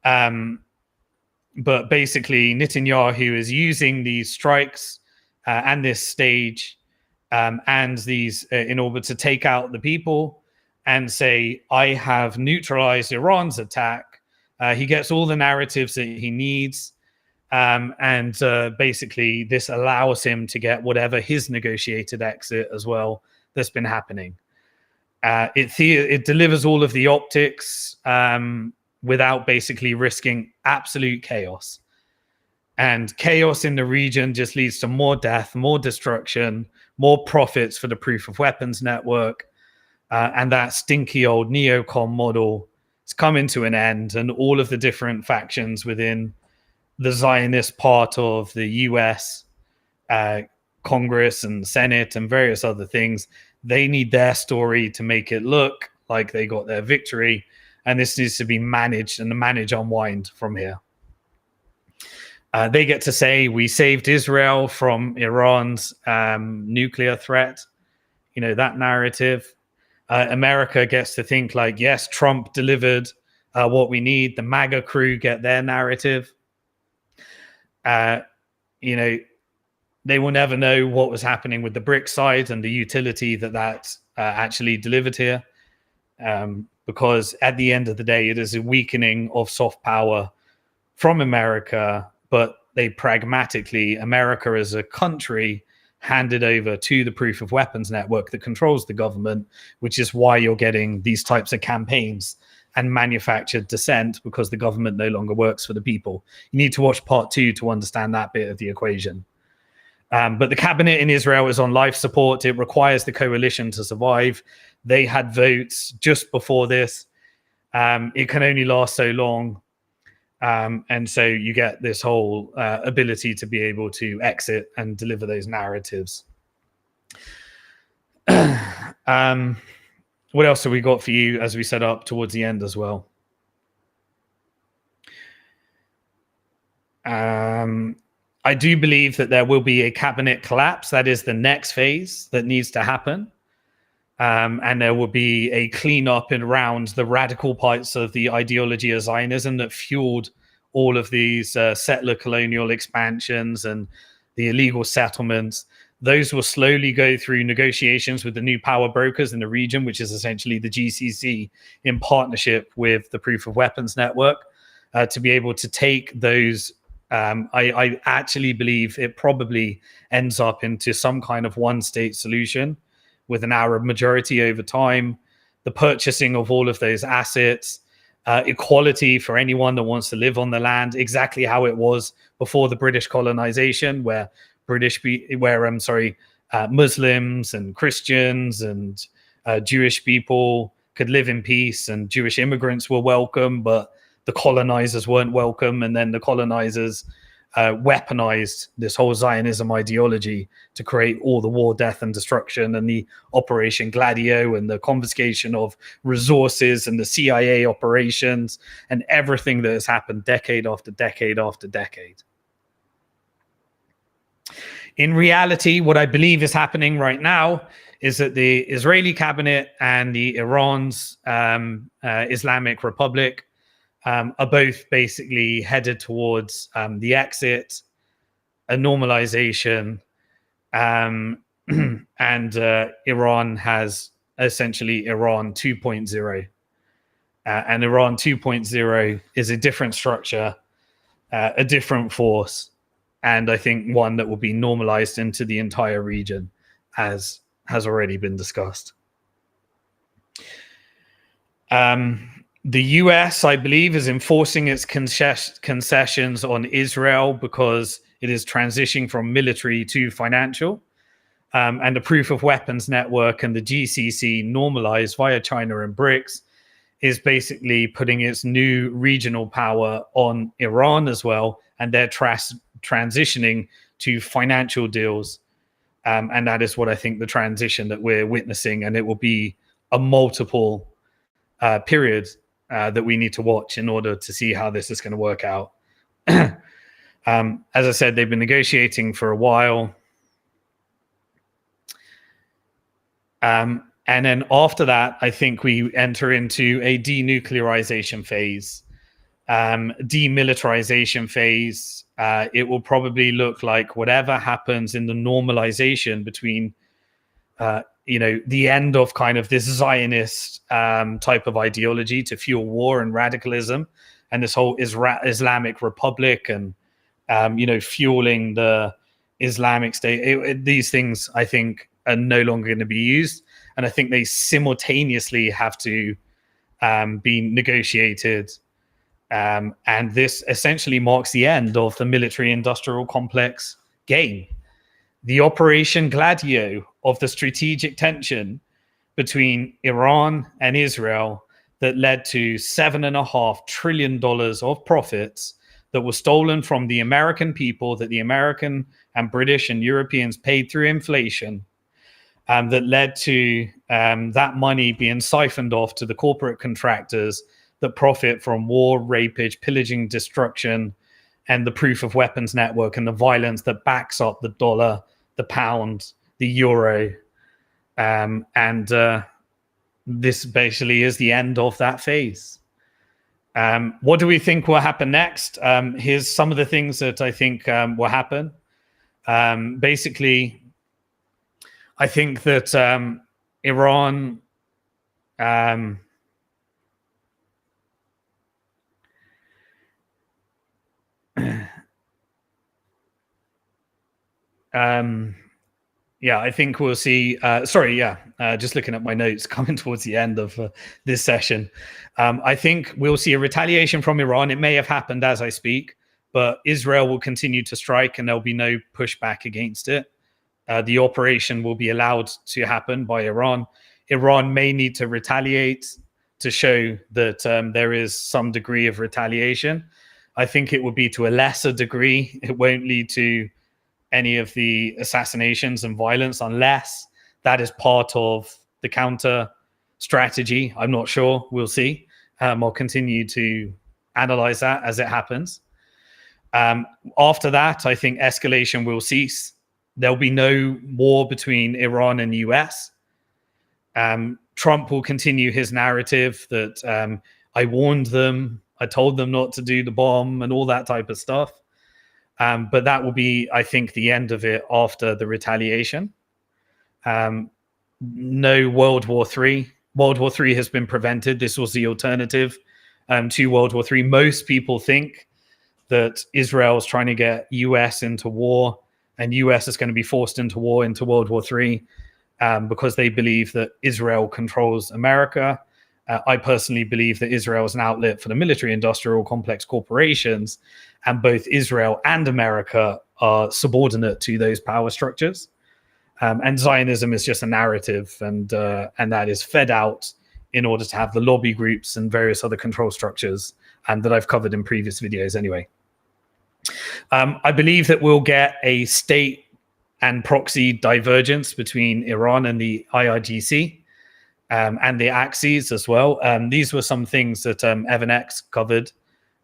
But basically, Netanyahu is using these strikes and this stage and these in order to take out the people and say, I have neutralized Iran's attack. He gets all the narratives that he needs. And basically, this allows him to get whatever his negotiated exit as well that's been happening. It delivers all of the optics without basically risking absolute chaos. And chaos in the region just leads to more death, more destruction, more profits for the proof of weapons network. And that stinky old neocon model is coming to an end. And all of the different factions within the Zionist part of the US, Congress and Senate and various other things, they need their story to make it look like they got their victory. And this needs to be managed and manage unwind from here. They get to say, we saved Israel from Iran's nuclear threat. You know, that narrative. America gets to think like, yes, Trump delivered what we need. The MAGA crew get their narrative. You know, they will never know what was happening with the BRICS side and the utility that actually delivered here. Because at the end of the day, it is a weakening of soft power from America, but they pragmatically, America as a country, handed over to the proof of weapons network that controls the government, which is why you're getting these types of campaigns and manufactured dissent, because the government no longer works for the people. You need to watch part 2 to understand that bit of the equation. But the cabinet in Israel is on life support. It requires the coalition to survive. They had votes just before this. It can only last so long. And so you get this whole ability to be able to exit and deliver those narratives. What else have we got for you as we set up towards the end as well? I do believe that there will be a cabinet collapse. That is the next phase that needs to happen. And there will be a cleanup around the radical parts of the ideology of Zionism that fueled all of these settler colonial expansions and the illegal settlements. Those will slowly go through negotiations with the new power brokers in the region, which is essentially the GCC in partnership with the Proof of Weapons Network, to be able to take those. I actually believe it probably ends up into some kind of one-state solution with an Arab majority over time, the purchasing of all of those assets, equality for anyone that wants to live on the land, exactly how it was before the British colonization, where Muslims and Christians and Jewish people could live in peace, and Jewish immigrants were welcome, but the colonizers weren't welcome. And then the colonizers weaponized this whole Zionism ideology to create all the war, death, and destruction, and the Operation Gladio, and the confiscation of resources, and the CIA operations, and everything that has happened decade after decade after decade. In reality, what I believe is happening right now is that the Israeli cabinet and the Iran's Islamic Republic are both basically headed towards the exit, a normalization, and Iran has essentially Iran 2.0. And Iran 2.0 is a different structure, a different force, and I think one that will be normalized into the entire region, as has already been discussed. The US, I believe, is enforcing its concessions on Israel because it is transitioning from military to financial. And the Proof of Weapons Network and the GCC, normalized via China and BRICS, is basically putting its new regional power on Iran as well. And they're transitioning to financial deals. And that is what I think the transition that we're witnessing. And it will be a multiple period that we need to watch in order to see how this is going to work out. As I said, they've been negotiating for a while. And then after that, I think we enter into a denuclearization phase, demilitarization phase. It will probably look like whatever happens in the normalization between, the end of kind of this Zionist type of ideology to fuel war and radicalism, and this whole Islamic Republic and, fueling the Islamic State. These things, I think, are no longer going to be used. And I think they simultaneously have to be negotiated. And this essentially marks the end of the military-industrial complex game. The Operation Gladio of the strategic tension between Iran and Israel that led to $7.5 trillion of profits that were stolen from the American people, that the American and British and Europeans paid through inflation, that led to that money being siphoned off to the corporate contractors that profit from war, rapage, pillaging, destruction, and the proof of weapons network and the violence that backs up the dollar, the pound, the euro. This basically is the end of that phase. What do we think will happen next? Here's some of the things that I think will happen. Basically, I think that Iran I think we'll see. Just looking at my notes, coming towards the end of this session, I think we'll see a retaliation from Iran. It may have happened as I speak, but Israel will continue to strike, and there'll be no pushback against it. The operation will be allowed to happen by Iran. Iran may need to retaliate to show that there is some degree of retaliation. I think it will be to a lesser degree. It won't lead to any of the assassinations and violence unless that is part of the counter strategy. I'm not sure. We'll see. I'll continue to analyze that as it happens. After that, I think escalation will cease. There'll be no war between Iran and US. Trump will continue his narrative that I warned them, I told them not to do the bomb and all that type of stuff. But that will be, I think, the end of it after the retaliation. No World War III. World War III has been prevented. This was the alternative to World War III. Most people think that Israel is trying to get US into war, and US is going to be forced into war, into World War III, because they believe that Israel controls America. I personally believe that Israel is an outlet for the military-industrial complex corporations, and both Israel and America are subordinate to those power structures. And Zionism is just a narrative, and that is fed out in order to have the lobby groups and various other control structures that I've covered in previous videos anyway. I believe that we'll get a state and proxy divergence between Iran and the IRGC. And the axes as well. These were some things that Evan X covered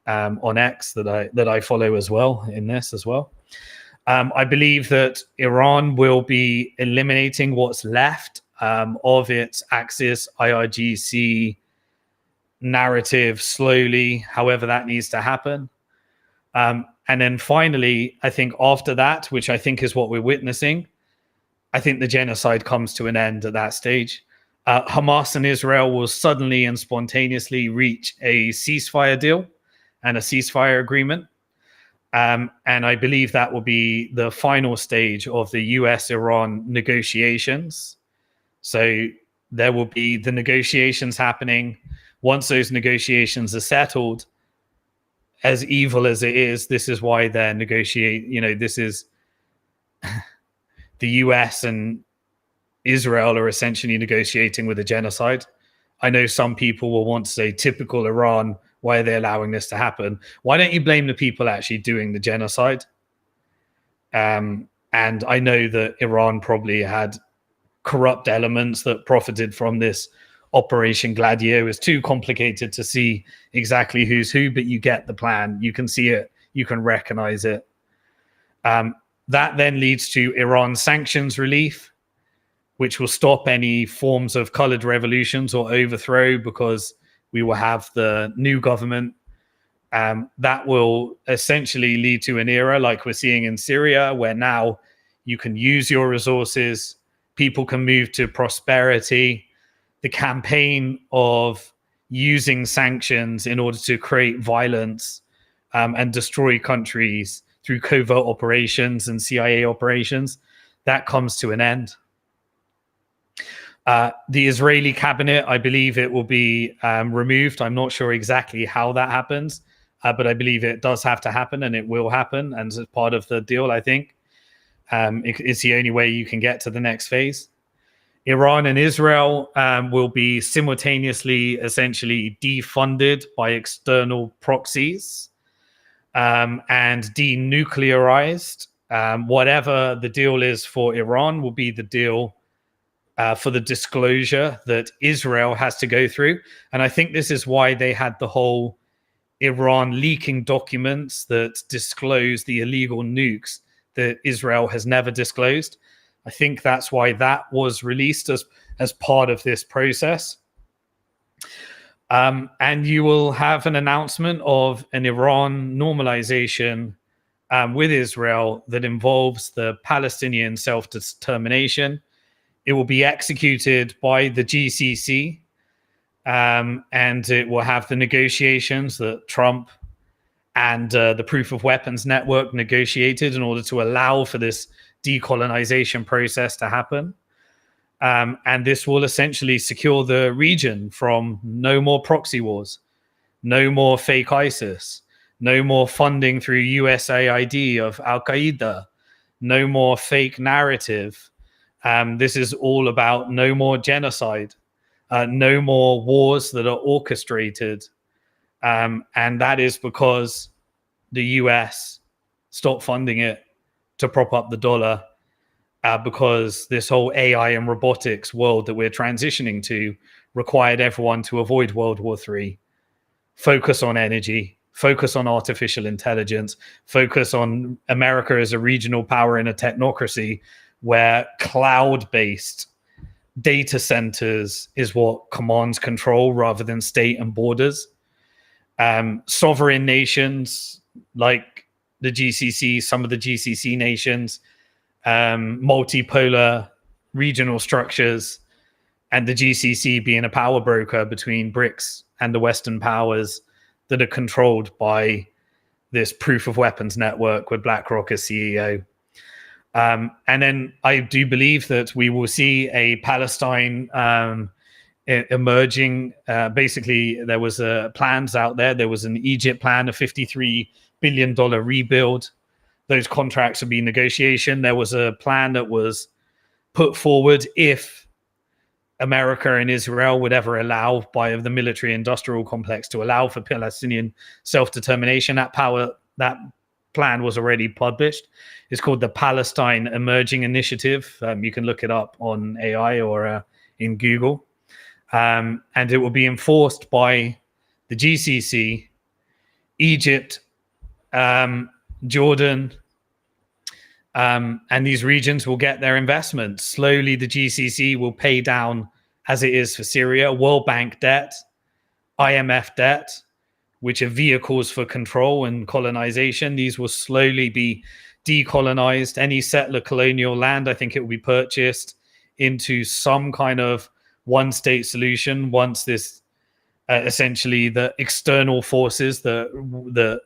on X that I follow as well in this as well. I believe that Iran will be eliminating what's left of its Axis IRGC narrative slowly, however that needs to happen. And then finally, I think after that, which I think is what we're witnessing, I think the genocide comes to an end at that stage. Hamas and Israel will suddenly and spontaneously reach a ceasefire deal and a ceasefire agreement. And I believe that will be the final stage of the US-Iran negotiations. So there will be the negotiations happening. Once those negotiations are settled, as evil as it is, this is why they're negotiating. This is the US and Israel are essentially negotiating with a genocide. I know some people will want to say, typical Iran, why are they allowing this to happen? Why don't you blame the people actually doing the genocide? And I know that Iran probably had corrupt elements that profited from this Operation Gladio. It's too complicated to see exactly who's who, but you get the plan. You can see it. You can recognize it. That then leads to Iran sanctions relief, which will stop any forms of colored revolutions or overthrow, because we will have the new government. That will essentially lead to an era like we're seeing in Syria, where now you can use your resources, people can move to prosperity. The campaign of using sanctions in order to create violence and destroy countries through covert operations and CIA operations, that comes to an end. The Israeli cabinet, I believe it will be removed. I'm not sure exactly how that happens, but I believe it does have to happen, and it will happen. And as part of the deal, I think it's the only way you can get to the next phase. Iran and Israel will be simultaneously essentially defunded by external proxies and denuclearized. Whatever the deal is for Iran will be the deal for the disclosure that Israel has to go through. And I think this is why they had the whole Iran leaking documents that disclose the illegal nukes that Israel has never disclosed. I think that's why that was released as part of this process. And you will have an announcement of an Iran normalization with Israel that involves the Palestinian self-determination. It will be executed by the GCC, and it will have the negotiations that Trump and the Proof of Weapons Network negotiated in order to allow for this decolonization process to happen. And this will essentially secure the region from no more proxy wars, no more fake ISIS, no more funding through USAID of Al-Qaeda, no more fake narrative. This is all about no more genocide, no more wars that are orchestrated. And that is because the US stopped funding it to prop up the dollar, because this whole AI and robotics world that we're transitioning to required everyone to avoid World War III, focus on energy, focus on artificial intelligence, focus on America as a regional power in a technocracy where cloud-based data centers is what commands control rather than state and borders. Sovereign nations like the GCC, some of the GCC nations, multipolar regional structures, and the GCC being a power broker between BRICS and the Western powers that are controlled by this Proof of Weapons Network with BlackRock as CEO. And then I do believe that we will see a Palestine emerging. Basically, there was plans out there. There was an Egypt plan, a $53 billion rebuild. Those contracts will be negotiation. There was a plan that was put forward if America and Israel would ever allow, by the military industrial complex, to allow for Palestinian self-determination. That plan was already published. It's called the Palestine Emerging Initiative. You can look it up on AI or in Google. And it will be enforced by the GCC, Egypt, Jordan, and these regions will get their investments. Slowly, the GCC will pay down, as it is for Syria, World Bank debt, IMF debt, which are vehicles for control and colonization. These will slowly be decolonized. Any settler colonial land, I think it will be purchased into some kind of one-state solution once this essentially the external forces that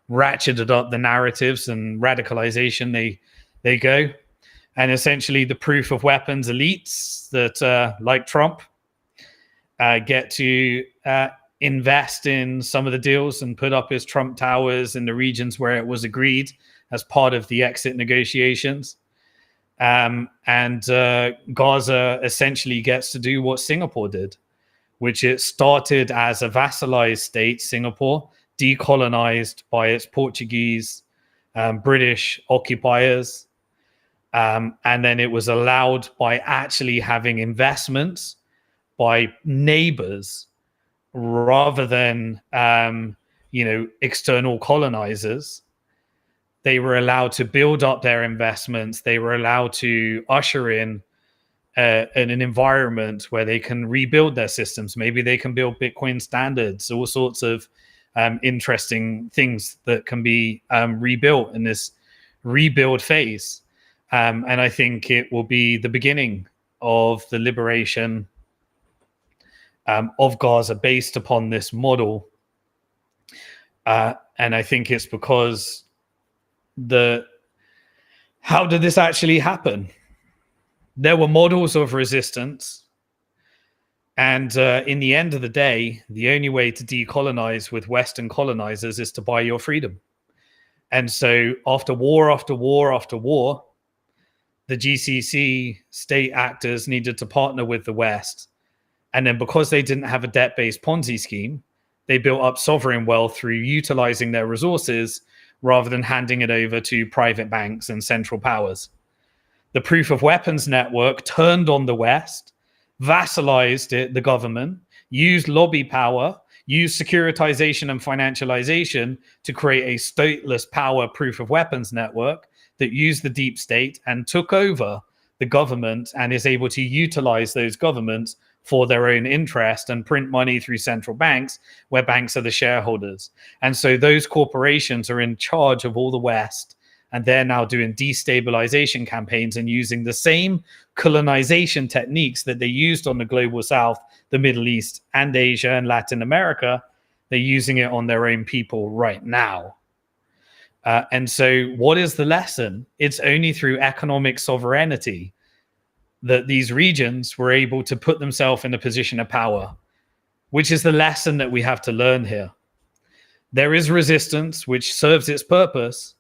ratcheted up the narratives and radicalization they go. And essentially the proof of weapons elites that like Trump get to invest in some of the deals and put up his Trump towers in the regions where it was agreed as part of the exit negotiations. And Gaza essentially gets to do what Singapore did, which it started as a vassalized state, Singapore, decolonized by its Portuguese, British occupiers. And then it was allowed by actually having investments by neighbors rather than, external colonizers. they were allowed to build up their investments. They were allowed to usher in an environment where they can rebuild their systems. Maybe they can build Bitcoin standards, all sorts of interesting things that can be rebuilt in this rebuild phase. And I think it will be the beginning of the liberation of Gaza based upon this model. And I think it's because how did this actually happen? There were models of resistance. And in the end of the day, the only way to decolonize with Western colonizers is to buy your freedom. And so after war, after war, after war, the GCC state actors needed to partner with the West. And then because they didn't have a debt-based Ponzi scheme, they built up sovereign wealth through utilizing their resources rather than handing it over to private banks and central powers. The proof of weapons network turned on the West, vassalized it, the government, used lobby power, used securitization and financialization to create a stateless power proof of weapons network that used the deep state and took over the government and is able to utilize those governments for their own interest and print money through central banks, where banks are the shareholders. And so those corporations are in charge of all the West, and they're now doing destabilization campaigns and using the same colonization techniques that they used on the global South, the Middle East, and Asia and Latin America. They're using it on their own people right now. And so what is the lesson? It's only through economic sovereignty that these regions were able to put themselves in a position of power, which is the lesson that we have to learn here. There is resistance, which serves its purpose,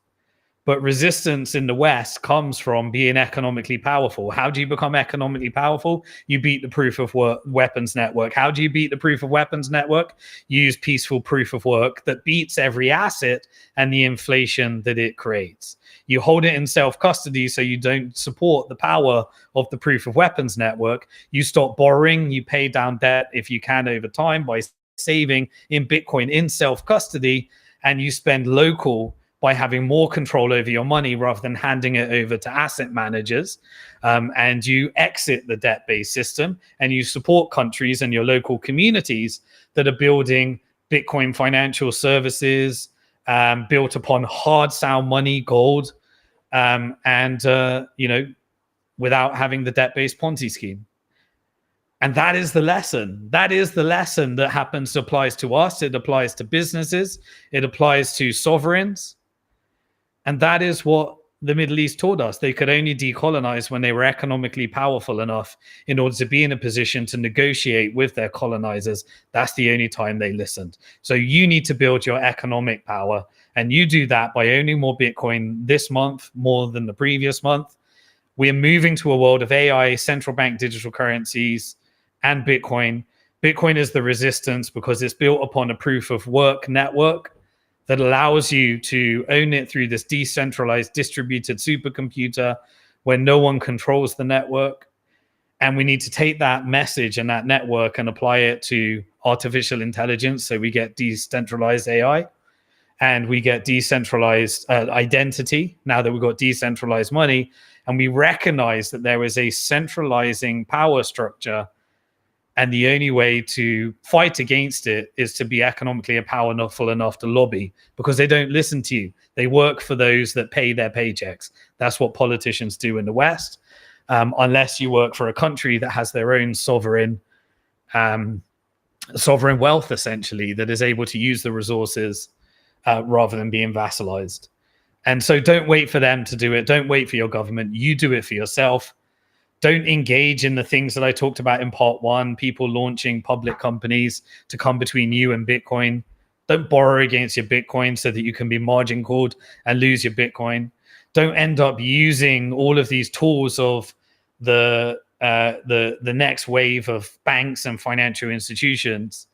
but resistance in the West comes from being economically powerful. How do you become economically powerful? You beat the proof of weapons network. How do you beat the proof of weapons network? You use peaceful proof of work that beats every asset and the inflation that it creates. You hold it in self-custody so you don't support the power of the proof of weapons network. You stop borrowing. You pay down debt if you can over time by saving in Bitcoin in self-custody, and you spend local by having more control over your money rather than handing it over to asset managers. And you exit the debt-based system and you support countries and your local communities that are building Bitcoin financial services built upon hard sound money, gold, without having the debt-based Ponzi scheme. And that is the lesson. That is the lesson that applies to us. It applies to businesses. It applies to sovereigns. And that is what the Middle East taught us. They could only decolonize when they were economically powerful enough in order to be in a position to negotiate with their colonizers. That's the only time they listened. So you need to build your economic power. And you do that by owning more Bitcoin this month, more than the previous month. We're moving to a world of AI, central bank digital currencies, and Bitcoin. Bitcoin is the resistance because it's built upon a proof of work network that allows you to own it through this decentralized distributed supercomputer where no one controls the network. And we need to take that message and that network and apply it to artificial intelligence. So we get decentralized AI and we get decentralized identity now that we've got decentralized money. And we recognize that there is a centralizing power structure. And the only way to fight against it is to be economically powerful enough to lobby, because they don't listen to you. They work for those that pay their paychecks. That's what politicians do in the West, unless you work for a country that has their own sovereign wealth, essentially, that is able to use the resources rather than being vassalized. And so don't wait for them to do it. Don't wait for your government. You do it for yourself. Don't engage in the things that I talked about in part one, people launching public companies to come between you and Bitcoin. Don't borrow against your Bitcoin so that you can be margin called and lose your Bitcoin. Don't end up using all of these tools of the next wave of banks and financial institutions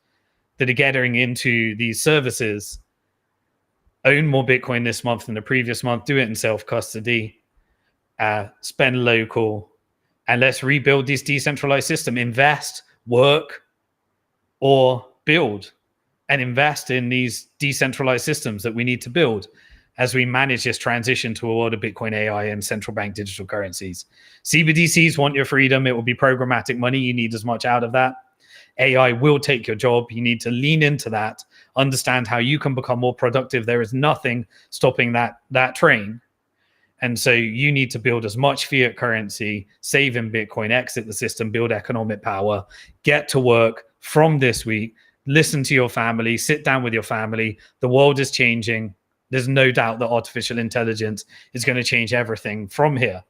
that are getting into these services. Own more Bitcoin this month than the previous month. Do it in self-custody. Spend local. And let's rebuild this decentralized system. Invest, work, or build and invest in these decentralized systems that we need to build. as we manage this transition to a world of Bitcoin, AI, and central bank digital currencies. CBDCs want your freedom. It will be programmatic money. You need as much out of that. AI will take your job. You need to lean into that, understand how you can become more productive. There is nothing stopping that train. And so you need to build as much fiat currency, save in Bitcoin, exit the system, build economic power, get to work from this week, listen to your family, sit down with your family. The world is changing. There's no doubt that artificial intelligence is going to change everything from here,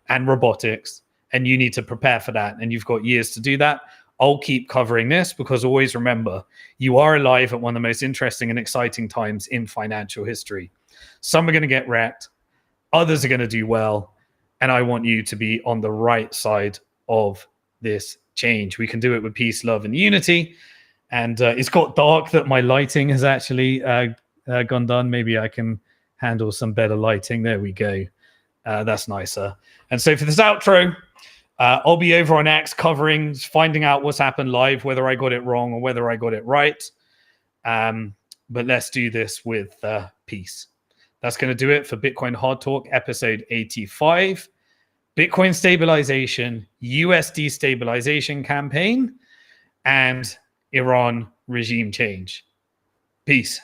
and robotics. And you need to prepare for that. And you've got years to do that. I'll keep covering this, because always remember, you are alive at one of the most interesting and exciting times in financial history. Some are going to get wrecked. Others are going to do well. And I want you to be on the right side of this change. We can do it with peace, love, and unity. And it's got dark that my lighting has actually gone done. Maybe I can handle some better lighting. There we go. That's nicer. And so for this outro, I'll be over on X covering, finding out what's happened live, whether I got it wrong or whether I got it right. But let's do this with peace. That's going to do it for Bitcoin Hard Talk, episode 85. Bitcoin stabilization, US destabilization campaign, and Iran regime change. Peace.